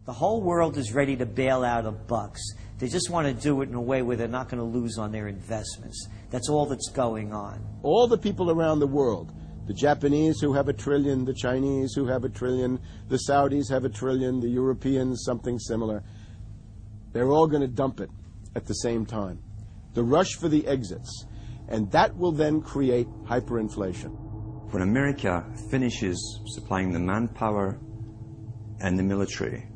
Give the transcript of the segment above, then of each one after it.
The whole world is ready to bail out of bucks. They just want to do it in a way where they're not going to lose on their investments. That's all that's going on. All the people around the world, the Japanese who have $1 trillion, the Chinese who have $1 trillion, the Saudis have $1 trillion, the Europeans something similar, they're all going to dump it at the same time. The rush for the exits. And that will then create hyperinflation. When America finishes supplying the manpower and the military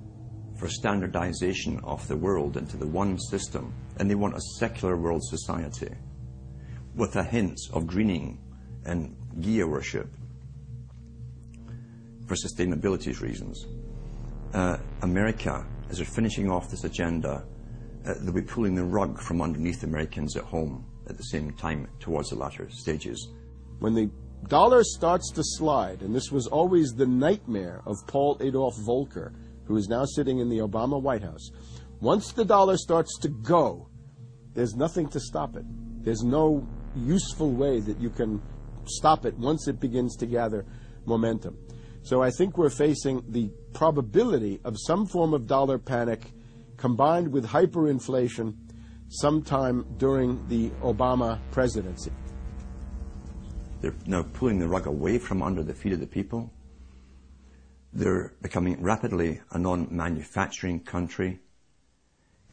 for standardization of the world into the one system, and they want a secular world society with a hint of greening and Gia worship for sustainability reasons, America, as they're finishing off this agenda, they'll be pulling the rug from underneath Americans at home at the same time towards the latter stages. When the dollar starts to slide, and this was always the nightmare of Paul Adolph Volcker, who is now sitting in the Obama White House, once the dollar starts to go, there's nothing to stop it. There's no useful way that you can stop it once it begins to gather momentum. So I think we're facing the probability of some form of dollar panic combined with hyperinflation sometime during the Obama presidency. They're now pulling the rug away from under the feet of the people. They're becoming rapidly a non-manufacturing country.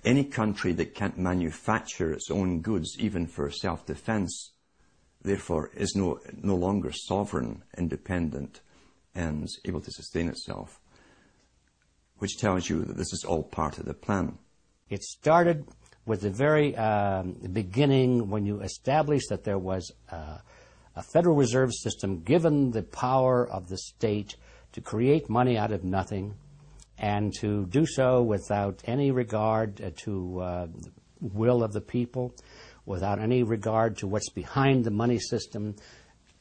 Any country that can't manufacture its own goods, even for self-defense, therefore is no longer sovereign, independent, and able to sustain itself, which tells you that this is all part of the plan. It started with the very beginning when you established that there was a Federal Reserve System given the power of the state to create money out of nothing and to do so without any regard to the will of the people, without any regard to what's behind the money system.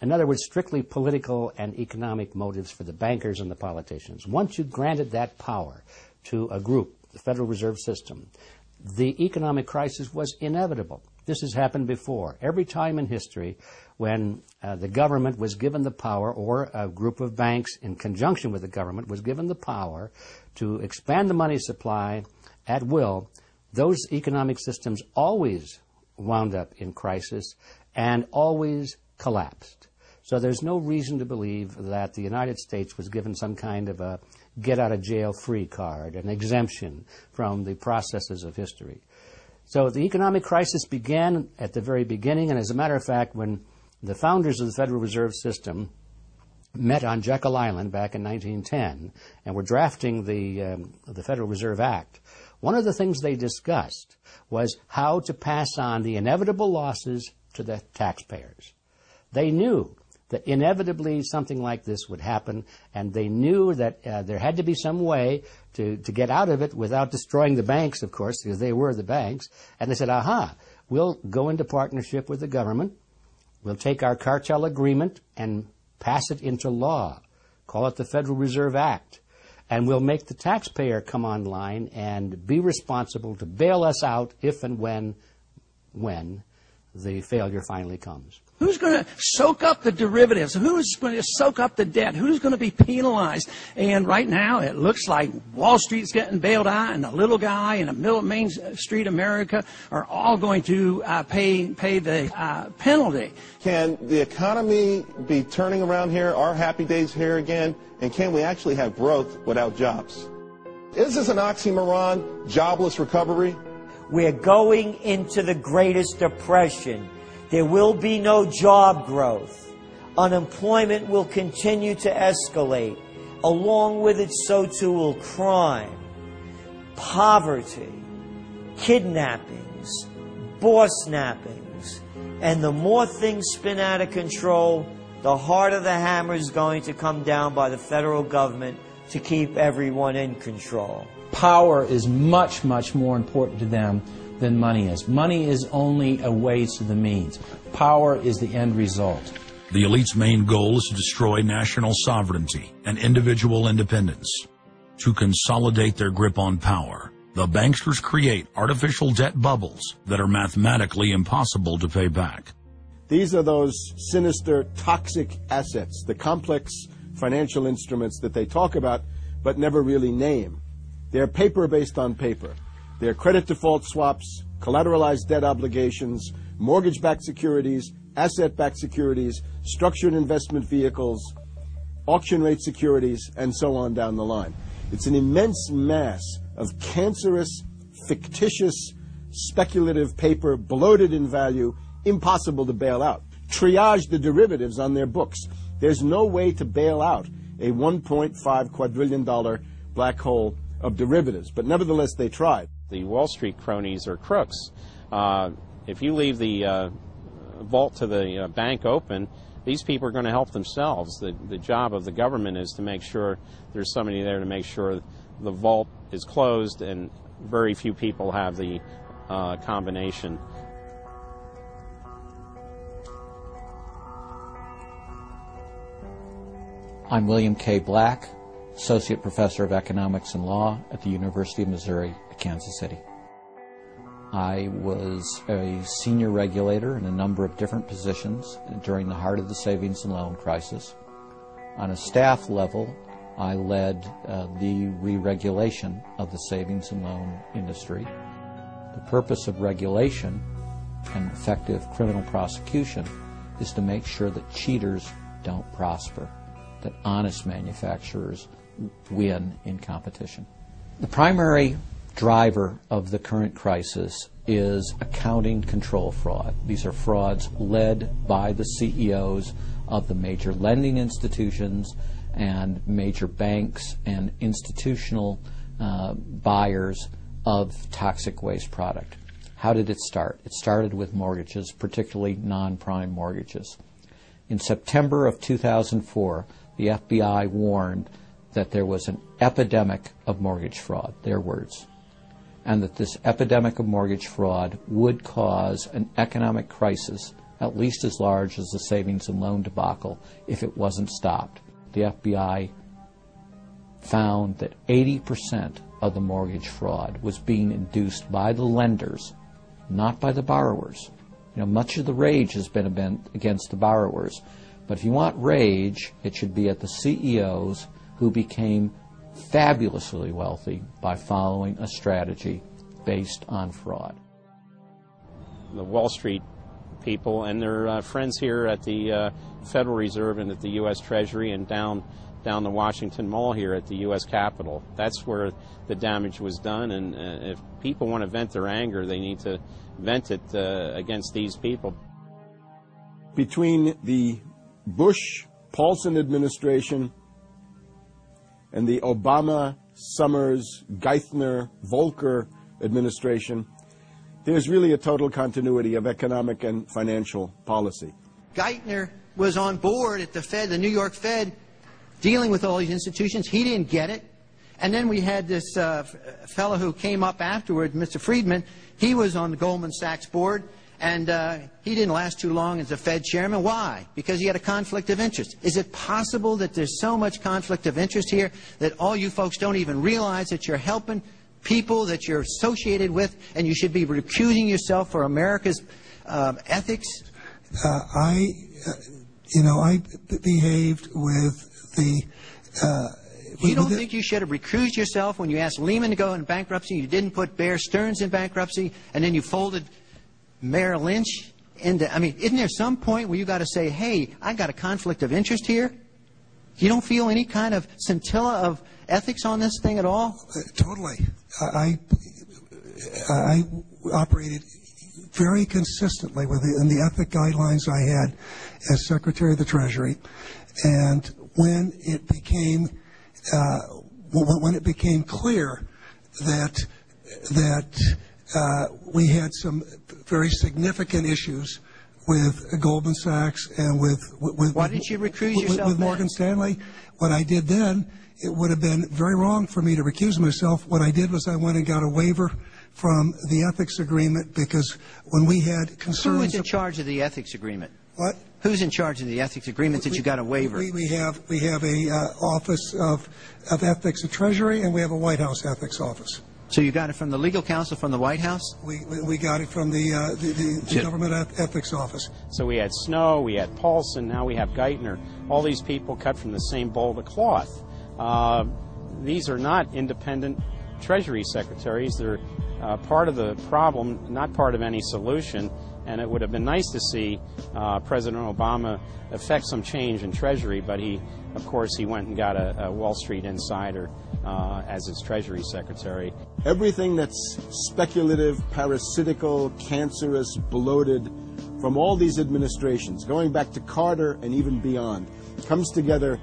In other words, strictly political and economic motives for the bankers and the politicians. Once you granted that power to a group, the Federal Reserve System, the economic crisis was inevitable. This has happened before. Every time in history when the government was given the power, or a group of banks in conjunction with the government was given the power to expand the money supply at will, those economic systems always wound up in crisis and always collapsed. So there's no reason to believe that the United States was given some kind of a get-out-of-jail-free card, an exemption from the processes of history. So the economic crisis began at the very beginning, and as a matter of fact, when the founders of the Federal Reserve System met on Jekyll Island back in 1910 and were drafting the Federal Reserve Act, one of the things they discussed was how to pass on the inevitable losses to the taxpayers. They knew that inevitably something like this would happen, and they knew that there had to be some way to get out of it without destroying the banks, of course, because they were the banks. And they said, aha, we'll go into partnership with the government, we'll take our cartel agreement and pass it into law, call it the Federal Reserve Act, and we'll make the taxpayer come online and be responsible to bail us out if and when the failure finally comes. Who's going to soak up the derivatives? Who's going to soak up the debt? Who's going to be penalized? And right now, it looks like Wall Street's getting bailed out, and the little guy in the middle of Main Street America are all going to pay the penalty. Can the economy be turning around here? Are happy days here again? And can we actually have growth without jobs? Is this an oxymoron, jobless recovery? We're going into the greatest depression. There will be no job growth. Unemployment will continue to escalate. Along with it, so too will crime, poverty, kidnappings, boss snappings. And the more things spin out of control, the harder the hammer is going to come down by the federal government to keep everyone in control. Power is much, much more important to them than money is. Money is only a way to the means. Power is the end result. The elite's main goal is to destroy national sovereignty and individual independence. To consolidate their grip on power, the banksters create artificial debt bubbles that are mathematically impossible to pay back. These are those sinister, toxic assets, the complex financial instruments that they talk about but never really name. They're paper based on paper. They're credit default swaps, collateralized debt obligations, mortgage-backed securities, asset-backed securities, structured investment vehicles, auction rate securities, and so on down the line. It's an immense mass of cancerous, fictitious, speculative paper, bloated in value, impossible to bail out. Triage the derivatives on their books. There's no way to bail out a $1.5 quadrillion black hole of derivatives, but nevertheless they tried. The Wall Street cronies are crooks. If you leave the vault to the bank open, these people are going to help themselves. The job of the government is to make sure there's somebody there to make sure the vault is closed, and very few people have the combination. I'm William K. Black, Associate Professor of Economics and Law at the University of Missouri at Kansas City. I was a senior regulator in a number of different positions during the heart of the savings and loan crisis. On a staff level, I led the re-regulation of the savings and loan industry. The purpose of regulation and effective criminal prosecution is to make sure that cheaters don't prosper, that honest manufacturers win in competition. The primary driver of the current crisis is accounting control fraud. These are frauds led by the CEOs of the major lending institutions and major banks and institutional buyers of toxic waste product. How did it start? It started with mortgages, particularly non-prime mortgages. In September of 2004, the FBI warned that there was an epidemic of mortgage fraud, their words, and that this epidemic of mortgage fraud would cause an economic crisis at least as large as the savings and loan debacle if it wasn't stopped. The FBI found that 80% of the mortgage fraud was being induced by the lenders, not by the borrowers. You know, much of the rage has been against the borrowers, but if you want rage, it should be at the CEOs who became fabulously wealthy by following a strategy based on fraud. The Wall Street people and their friends here at the Federal Reserve and at the U.S. Treasury and down the Washington Mall here at the U.S. Capitol. That's where the damage was done, and if people want to vent their anger, they need to vent it against these people. Between the Bush-Paulson administration and the Obama, Summers, Geithner, Volcker administration, there's really a total continuity of economic and financial policy. Geithner was on board at the Fed, the New York Fed, dealing with all these institutions. He didn't get it. And then we had this fellow who came up afterward, Mr. Friedman. He was on the Goldman Sachs board, and he didn't last too long as a Fed chairman. Why? Because he had a conflict of interest. Is it possible that there's so much conflict of interest here that all you folks don't even realize that you're helping people that you're associated with, and you should be recusing yourself for America's ethics? I behaved with the... You don't think you should have recused yourself when you asked Lehman to go in bankruptcy, you didn't put Bear Stearns in bankruptcy, and then you folded Merrill Lynch into... I mean, isn't there some point where you got to say, hey, I got a conflict of interest here? You don't feel any kind of scintilla of ethics on this thing at all? Totally. I operated very consistently within the ethic guidelines I had as Secretary of the Treasury, and when it became clear that we had some very significant issues with Goldman Sachs and with why didn't you recuse yourself with Morgan Stanley, what I did then, it would have been very wrong for me to recuse myself. What I did was I went and got a waiver from the ethics agreement, because when we had concerns... Who was in charge of the ethics agreement? What? Who's in charge of the ethics agreement that you got a waiver? We have a Office of Ethics at Treasury, and we have a White House Ethics Office. So you got it from the legal counsel from the White House? We got it from the Government Ethics Office. So we had Snow, we had Paulson, now we have Geithner. All these people cut from the same bowl of cloth. These are not independent Treasury secretaries. They're part of the problem, not part of any solution. And it would have been nice to see President Obama effect some change in Treasury, but of course, he went and got a Wall Street insider as his Treasury secretary. Everything that's speculative, parasitical, cancerous, bloated from all these administrations, going back to Carter and even beyond, comes together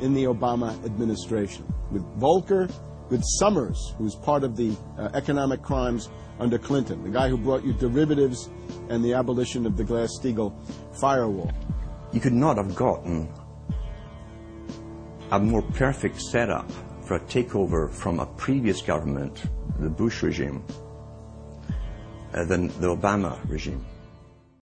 in the Obama administration. With Volcker, with Summers, who's part of the economic crimes under Clinton, the guy who brought you derivatives and the abolition of the Glass-Steagall firewall. You could not have gotten a more perfect setup for a takeover from a previous government, the Bush regime, than the Obama regime.